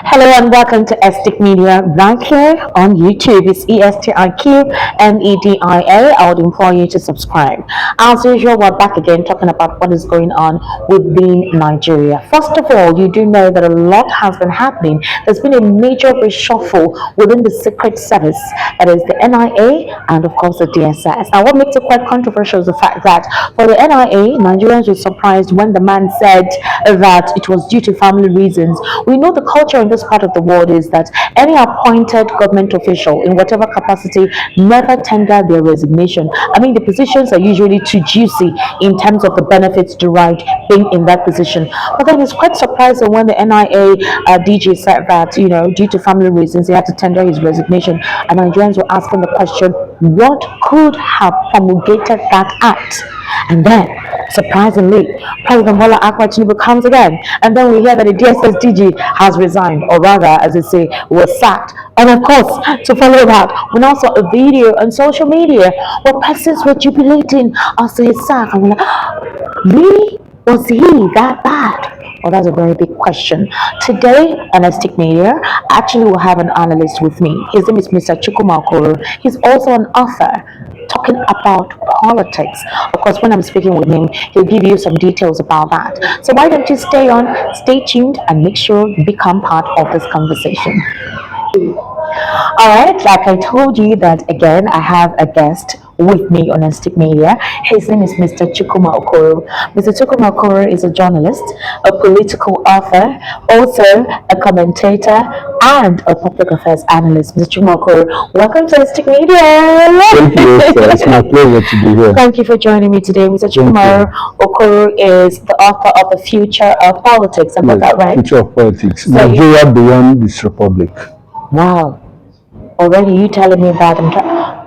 Hello and welcome to Estic Media right here on YouTube. It's ESTIQMEDIA. I would implore you to subscribe. As usual, we're back again talking about what is going on within Nigeria. First of all, you do know that a lot has been happening. There's been a major reshuffle within the Secret Service, that is the NIA and of course the DSS. Now, what makes it quite controversial is the fact that for the NIA, Nigerians were surprised when the man said that it was due to family reasons. We know the culture in this part of the world is that any appointed government official in whatever capacity never tender their resignation. I mean, the positions are usually too juicy in terms of the benefits derived being in that position. But then it's quite surprising when the NIA DG said that, due to family reasons, he had to tender his resignation. And Nigerians were asking the question, what could have promulgated that act? And then, surprisingly, President Bola Ahmed Tinubu comes again, and then we hear that the DSS DG has resigned, or rather, as they say, was sacked. And of course, to follow that, we now saw a video on social media where persons were jubilating after his sack. And we're like, really? Was he that bad? Well, that's a very big question. Today on Estic Media, I actually will have an analyst with me. His name is Mr. Chukwuma. He's also an author talking about politics. Of course, when I'm speaking with him, he'll give you some details about that. So why don't you stay on, stay tuned, and make sure you become part of this conversation. All right, like I told you that again, I have a guest with me on Estic Media. His name is Mr. Chukwuma Okoro. Mr. Chukwuma Okoro is a journalist, a political author, also a commentator, and a public affairs analyst. Mr. Chukwuma Okoro, welcome to Estic Media. Thank you, sir. It's my pleasure to be here. Thank you for joining me today. Mr. Chukwuma Okoro is the author of The Future of Politics. I got that right? Future of Politics. So Nigeria Beyond this Republic. Wow. Already you telling me that.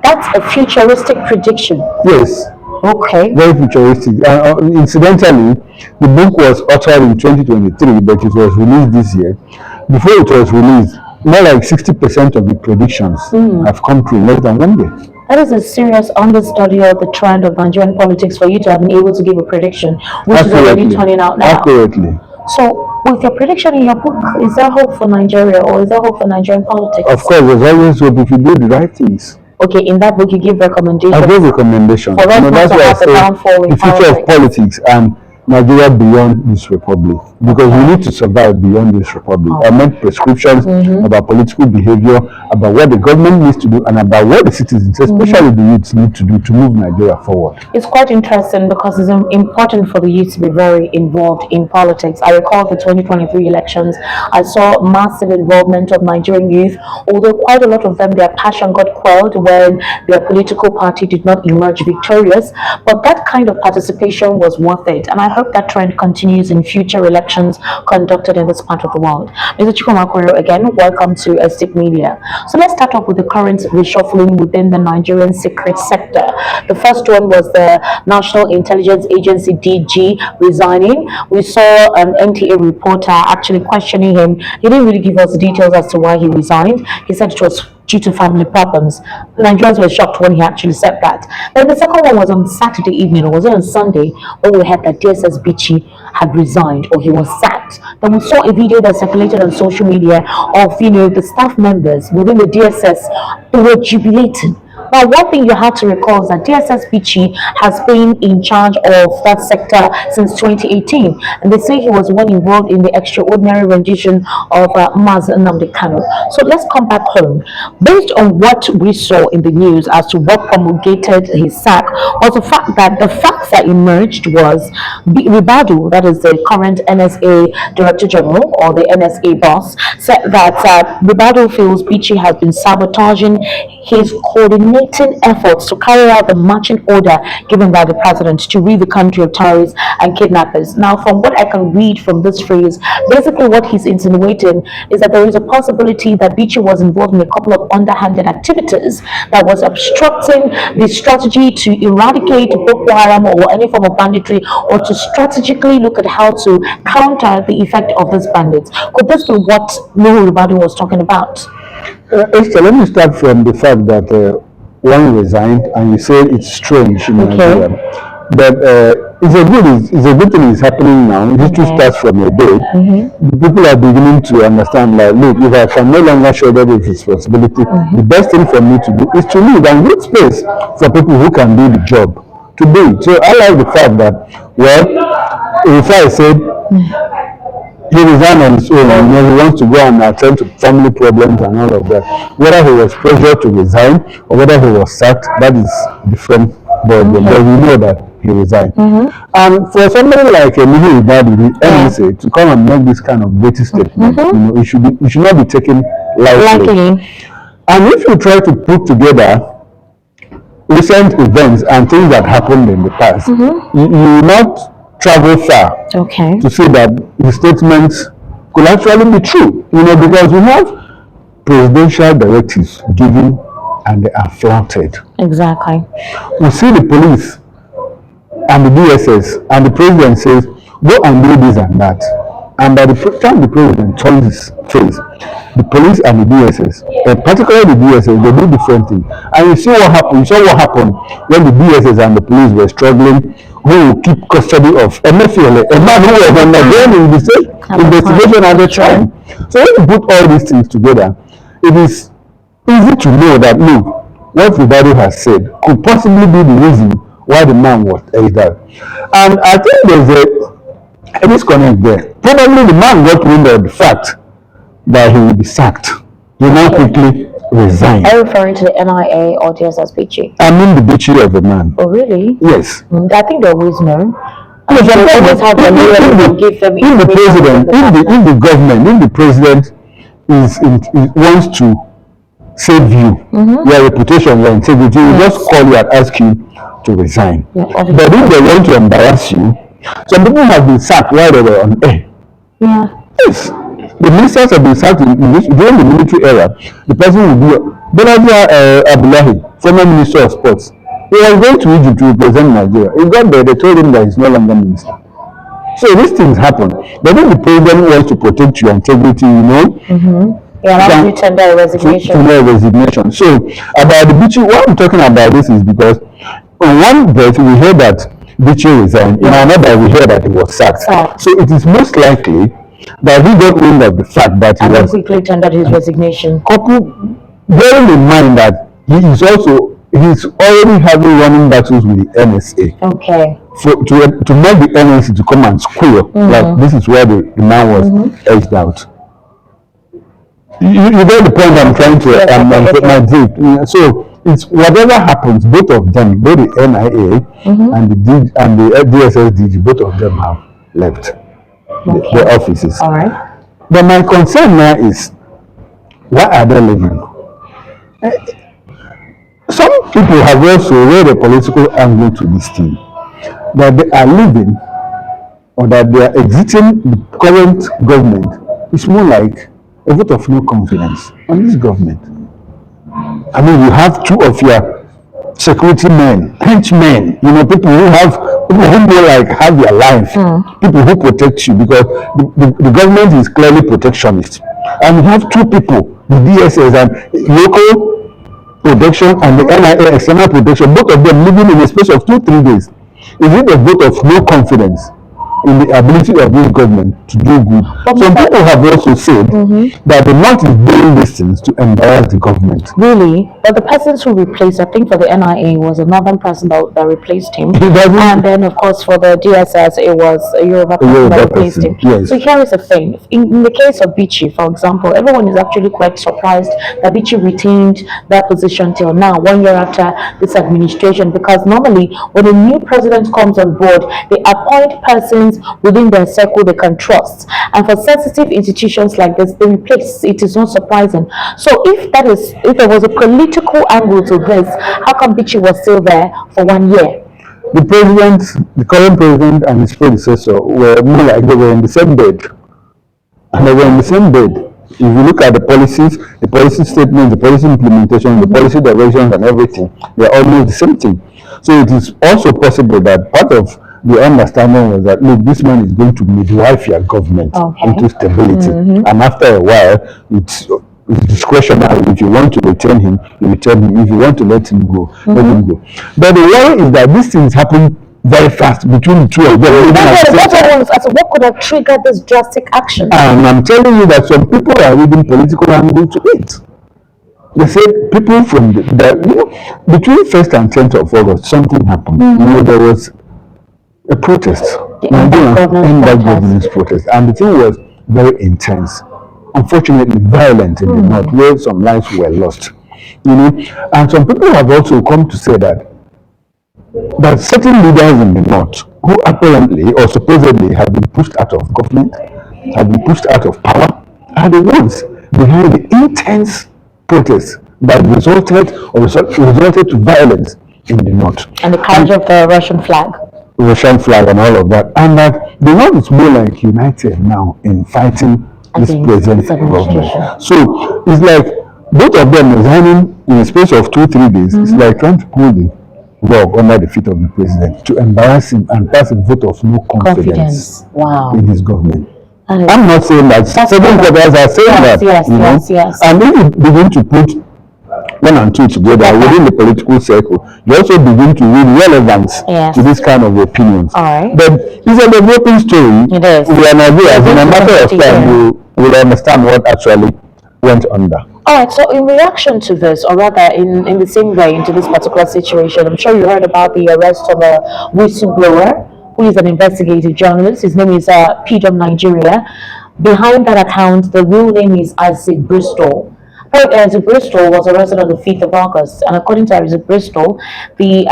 That's a futuristic prediction. Yes. Okay. Very futuristic. Incidentally, the book was authored in 2023, but it was released this year. Before it was released, more like 60% of the predictions have come true in less than 1 year. That is a serious understudy of the trend of Nigerian politics for you to have been able to give a prediction, which is already turning out now. Accurately. So, with your prediction in your book, is there hope for Nigeria, or is there hope for Nigerian politics? Of course, there's always hope if you do the right things. Okay, in that book you give recommendations. I give recommendations. For that's why I say the future of politics and Nigeria beyond this republic, because we need to survive beyond this republic. I meant prescriptions about political behavior, about what the government needs to do, and about what the citizens, especially the youths, need to do to move Nigeria forward. It's quite interesting because it's important for the youth to be very involved in politics. I recall the 2023 elections, I saw massive involvement of Nigerian youth, although quite a lot of them, their passion got quelled when their political party did not emerge victorious, but that kind of participation was worth it, and I hope that trend continues in future elections conducted in this part of the world. Mr. Chukwuma Okoro, again, welcome to Estic Media. So let's start off with the current reshuffling within the Nigerian secret sector. The first one was the National Intelligence Agency DG resigning. We saw an NTA reporter actually questioning him. He didn't really give us the details as to why he resigned. He said it was due to family problems. Nigerians were shocked when he actually said that. Then the second one was on Saturday evening, or was it on Sunday, when we heard that DSS Bichi had resigned, or he was sacked. Then we saw a video that circulated on social media of, the staff members within the DSS who were jubilating. Now, one thing you have to recall is that DSS Bichi has been in charge of that sector since 2018, and they say he was one involved in the extraordinary rendition of Maz Nnamdi Kanu. So let's come back home. Based on what we saw in the news as to what promulgated his sack, was the fact that emerged was Ribadu, that is the current NSA Director General, or the NSA boss, said that Ribadu feels Bichi has been sabotaging his coordinating efforts to carry out the marching order given by the president to rid the country of terrorists and kidnappers. Now, from what I can read from this phrase, basically what he's insinuating is that there is a possibility that Bichi was involved in a couple of underhanded activities that was obstructing the strategy to eradicate Boko Haram or any form of banditry, or to strategically look at how to counter the effect of these bandits. Could this be what Nuhu Ribadu was talking about? Esther, let me start from the fact that one resigned, and you said it's strange in Nigeria. But it's a good thing is happening now. History starts from a day. People are beginning to understand that, look, if I can no longer shoulder this responsibility, the best thing for me to do is to leave and give space for people who can do the job to do it. So I like the fact that, well, if I said he resigned on his own, he wants to go and attend to family problems and all of that. Whether he was pressured to resign or whether he was sacked, that is different. But we know that he resigned. And for somebody like Nuhu, the NSA, to come and make this kind of weighty statement, it should not be taken lightly. And if you try to put together recent events and things that happened in the past, you will not travel far to see that the statements could actually be true, because we have presidential directives given and they are flouted. Exactly. We see the police and the DSS and the president says, go and do this and that. And by the time the president turns his face, the police and the DSS, particularly the DSS, they do different things. And you see what happened. You saw what happened when the DSS and the police were struggling who will keep custody of Emefiele, a man who was undergoing investigation at the time. So when you put all these things together, it is easy to know that, look, what Ribadu has said could possibly be the reason why the man was aged out. And I think there's a disconnect there. Probably the man got wind of the fact that he will be sacked. He now quickly resigned. Are you referring to the NIA or DSS Bichi? I mean the Bichi of the man. Oh, really? Yes. I think they always know. Yes, they always have the president, in the government, if the president wants to save you, your reputation, your integrity, will just call you and ask you to resign. Yeah, but if they want to embarrass you, some people have been sacked while they were on air. Yeah. Yes. The ministers have been sacked during the military era. The person will be Beladia Abdullahi, former minister of sports. He was going to Egypt to represent Nigeria. He got there, they told him that he's no longer minister. So these things happen. But if the president wants to protect your integrity, Yeah, you tender a resignation. Resignation. So about the Bichi, what I'm talking about this is because on one breath we hear that Bichi resigned, in another we hear that he was sacked. So it is most likely that he got wind of the fact that he was quickly tendered his resignation. Bearing in mind that he's already having running battles with the NSA. Okay. So to make the NSA to come and squeal, like this is where the man was edged out. You get the point I'm trying to So it's whatever happens, both of them, both the NIA and the DSS DG, both of them have left the offices. All right. But my concern now is, why are they leaving? Some people have also read a political angle to this thing, that they are leaving or that they are exiting the current government. It's more like a vote of no confidence on this government. I mean, you have two of your security men, henchmen, people who have your life, people who protect you, because the government is clearly protectionist. And you have two people, the DSS and local protection and the NIA external protection, both of them living in a space of 2-3 days. Is it a vote of no confidence in the ability of this government to do good? Some people have also said that the North is doing these things to embarrass the government. Really? But the persons who replaced, I think for the NIA, was a northern person that replaced him. And then, of course, for the DSS, it was a Yoruba person that replaced him. Yes. So here is the thing. In the case of Bichi, for example, everyone is actually quite surprised that Bichi retained that position till now, 1 year after this administration, because normally when a new president comes on board, they appoint persons within their circle they can trust, and for sensitive institutions like this they replace. It is not surprising. So if there was a political angle to this, how come Bichi was still there for 1 year? The current president and his predecessor were more like they were in the same bed. And they were in the same bed. If you look at the policies, the policy statement, the policy implementation, the policy directions and everything, they are almost the same thing. So it is also possible that part of the understanding was that, look, this man is going to midwife your government into stability. And after a while, it's discretionary. If you want to retain him, you retain him. If you want to let him go, let him go. But the worry is that these things happen very fast between the two of them. What could have triggered this drastic action? And I'm telling you that some people are reading political angle to it. They say people from between 1st and 10th of August, something happened. There was a protest, Nigerian governance protest, and the thing was very intense. Unfortunately, violent in the north, where some lives were lost. And some people have also come to say that certain leaders in the north who apparently or supposedly have been pushed out of government, have been pushed out of power, are the ones behind the intense protests that resulted to violence in the north. And the carriage of the Russian flag and all of that. And that the north is more like united now in fighting this present government. So it's like both of them resigning in the space of 2-3 days. It's like trying to pull the rug under the feet of the president to embarrass him and pass a vote of no confidence in his government. I'm not saying that. Certain others are saying that. Yes. And if you begin to put 1 and 2 together within the political circle, you also begin to read relevance to this kind of opinions. But it's a developing story. It is. We are Nigerians. In a matter of time, you will understand what actually went under. All right, so in reaction to this, or rather in the same way into this particular situation, I'm sure you heard about the arrest of a whistleblower who is an investigative journalist. His name is PDOM Nigeria. Behind that account, the real name is Isaac Bristol. Isaac Bristol was arrested on the 5th of August, and according to Isaac Bristol, the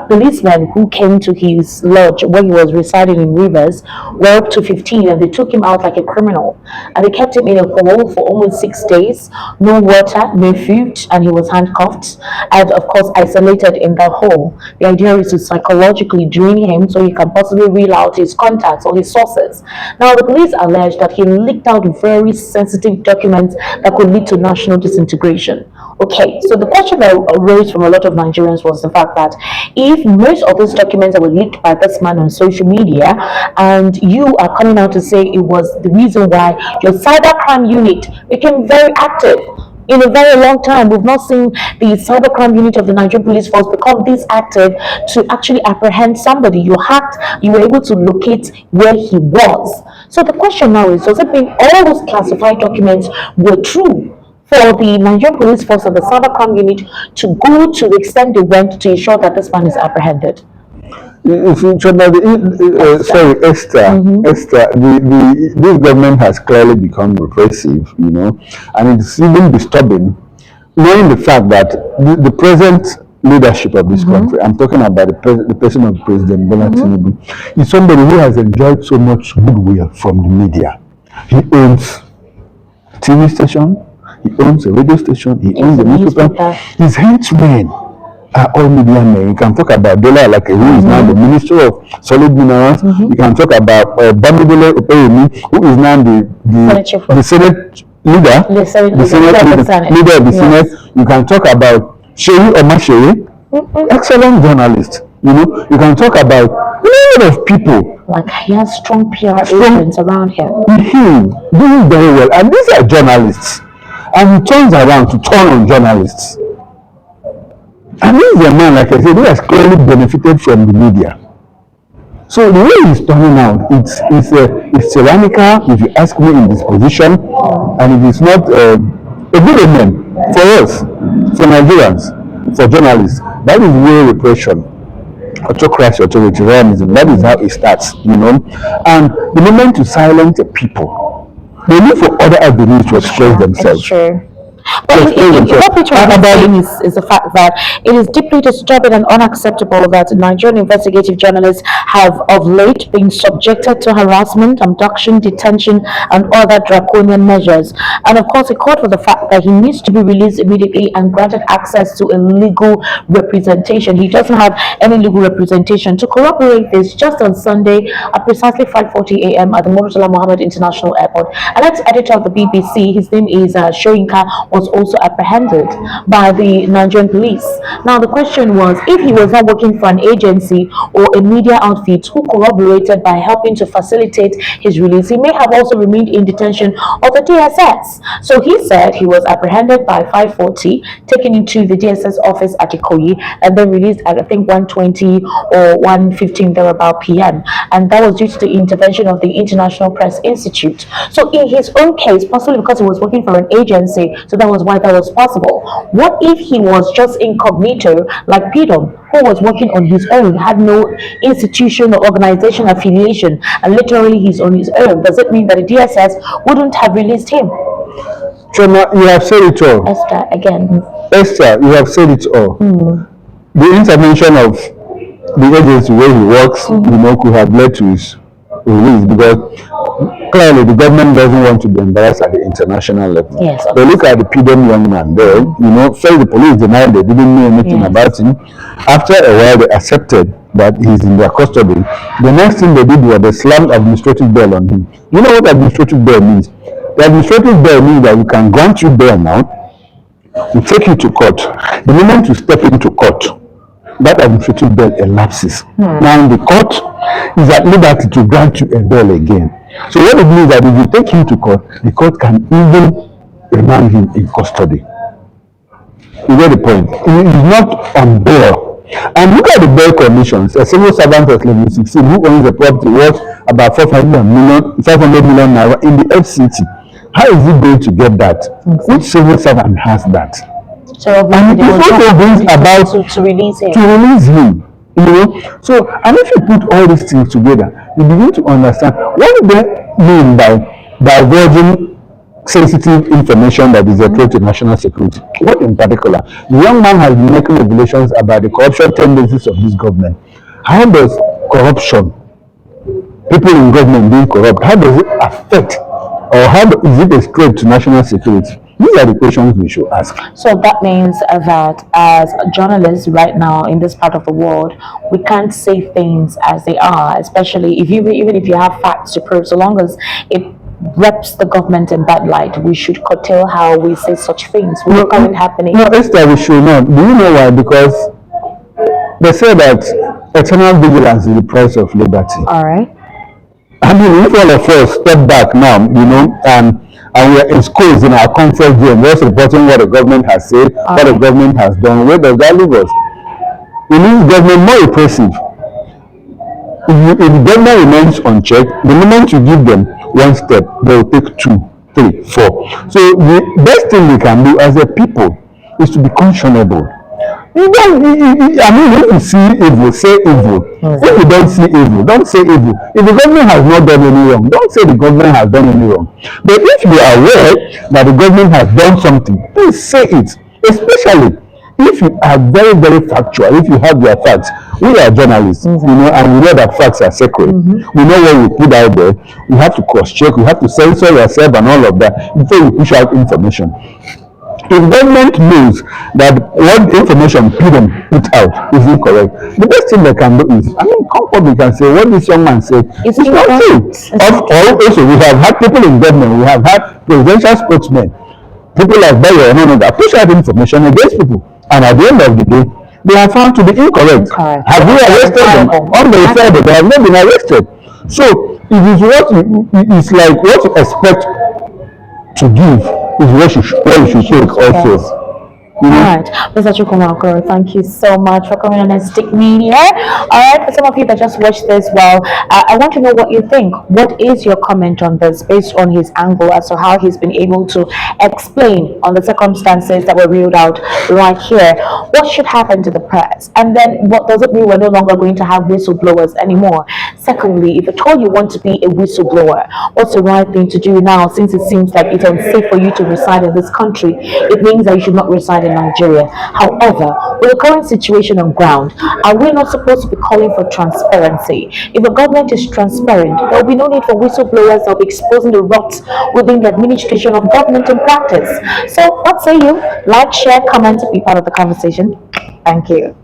policemen who came to his lodge where he was residing in Rivers were up to 15, and they took him out like a criminal, and they kept him in a hole for almost 6 days, no water, no food, and he was handcuffed and of course isolated in that hole. The idea is to psychologically drain him so he can possibly reel out his contacts or his sources. Now the police allege that he leaked out very sensitive documents that could lead to national disintegration. Okay, so the question that arose from a lot of Nigerians was the fact that if most of those documents that were leaked by this man on social media, and you are coming out to say it was the reason why your cybercrime unit became very active. In a very long time, we've not seen the cybercrime unit of the Nigerian police force become this active to actually apprehend somebody. You were able to locate where he was. So the question now is, does it mean all those classified documents were true for the Nigerian police force and the cybercrime unit to go to the extent they went to ensure that this man is apprehended? Esther, this government has clearly become repressive, and it's even disturbing knowing the fact that the present leadership of this country, I'm talking about the person of President Bola Tinubu, is somebody who has enjoyed so much goodwill from the media. He owns a TV station, he owns a radio station, he owns a newspaper. His henchmen are all media men. You can talk about Dola Alake, who is now the Minister of Solid Minerals. You can talk about Bamidele Opeyemi, who is now the Senate leader, leader of the Senate. You can talk about Sheyi Omashere, excellent journalist. You can talk about a lot of people. Like he has strong PR agents around him. Doing very well. And these are journalists. And he turns around to turn on journalists. And this is a man, like I said, who has clearly benefited from the media. So the way he's turning out, it's tyrannical, if you ask me, in this position, and it is not a good omen for us, for Nigerians, for journalists. That is real repression, autocracy, authoritarianism. That is how it starts, And the moment you silence the people, they look for other avenues to express themselves. It's true. But what Peter is saying is the fact that it is deeply disturbing and unacceptable that Nigerian investigative journalists have of late been subjected to harassment, abduction, detention, and other draconian measures. And of course, he called for the fact that he needs to be released immediately and granted access to a legal representation. He doesn't have any legal representation. To corroborate this, just on Sunday at precisely 5:40 a.m. at the Murtala Mohammed International Airport, an ex-editor of the BBC, his name is Shoyinka, was also apprehended by the Nigerian police. Now, the question was, if he was not working for an agency or a media outfit who corroborated by helping to facilitate his release, he may have also remained in detention of the DSS. So he said he was apprehended by 5:40, taken into the DSS office at Ikoyi, and then released at I think 1:20 or 1:15 thereabout p.m. And that was due to the intervention of the International Press Institute. So in his own case, possibly because he was working for an agency, so that was why that was possible. What if he was just incognito, like Pidom, who was working on his own, had no institution or organization affiliation, and literally he's on his own? Does it mean that the DSS wouldn't have released him? Choma, you have said it all. Esther, again. Esther, you have said it all. The intervention of the agency where he works, could have led to his release, because clearly the government doesn't want to be embarrassed at the international level. Yes, they look at the PDM young man there, first the police denied they didn't know anything about him. After a while, they accepted that he's in their custody. The next thing they did was they slammed administrative bail on him. You know what administrative bail means? The administrative bail means that we can grant you bail now, we take you to court. The moment you step into court, that administrative bail elapses. Now the court is at liberty to grant you a bail again. So what it means that if you take him to court, the court can even remand him in custody. You get the point? He is not on bail. And look at the bail conditions. A civil servant of level 16 who owns a property worth about 500 million naira in the FCT. How is he going to get that? Which civil servant has that? So and it is also brings about to release him. To release him. So, and if you put all these things together, you begin to understand what do they mean by divulging sensitive information that is a threat to national security. What in particular? The young man has been making revelations about the corruption tendencies of this government. How does corruption, people in government being corrupt, how does it affect, or how is it a threat to national security? These are the questions we should ask. So that means that as journalists right now in this part of the world, we can't say things as they are, especially even if you have facts to prove. So long as it reps the government in bad light, we should curtail how we say such things. What is happening? No, Esther, we should not. Do you know why? Because they say that eternal vigilance is the price of liberty. All right. I mean, if all of us step back now, and we are exposed in our comfort zone, just reporting what the government has said, what the government has done, where does that leave us? It leaves government more oppressive. If the government remains unchecked, the moment you give them one step, they will take 2, 3, 4. So the best thing we can do as a people is to be conscionable. If you see evil, say evil. If you don't see evil, don't say evil. If the government has not done any wrong, don't say the government has done any wrong. But if you are aware that the government has done something, please say it. Especially if you are very, very factual, if you have your facts. We are journalists, and we know that facts are sacred. We know what we put out there. We have to cross-check, we have to censor yourself and all of that before we push out information. If government knows that what information people put out is incorrect, the best thing they can do is, come public and say what this young man said is not true. Also, we have had people in government, we have had presidential spokesmen, people like Bayo and that push out information against people, and at the end of the day, they are found to be incorrect. Have we arrested them? On the side, they have not been arrested. So it is it's like what you expect to give is what you should take also. All right, Mr. Chukwumakoro, thank you so much for coming on and stick me here. All right, for some of you that just watched this, I want to know what you think. What is your comment on this based on his angle as to how he's been able to explain on the circumstances that were reeled out right here? What should happen to the press? And then what does it mean we're no longer going to have whistleblowers anymore? Secondly, if at all you want to be a whistleblower, what's the right thing to do now, since it seems like it's unsafe for you to reside in this country? It means that you should not reside in Nigeria. However, with the current situation on ground, are we not supposed to be calling for transparency? If the government is transparent, there will be no need for whistleblowers that will be exposing the rots within the administration of government in practice. So what say you? Like, share, comment, be part of the conversation. Thank you.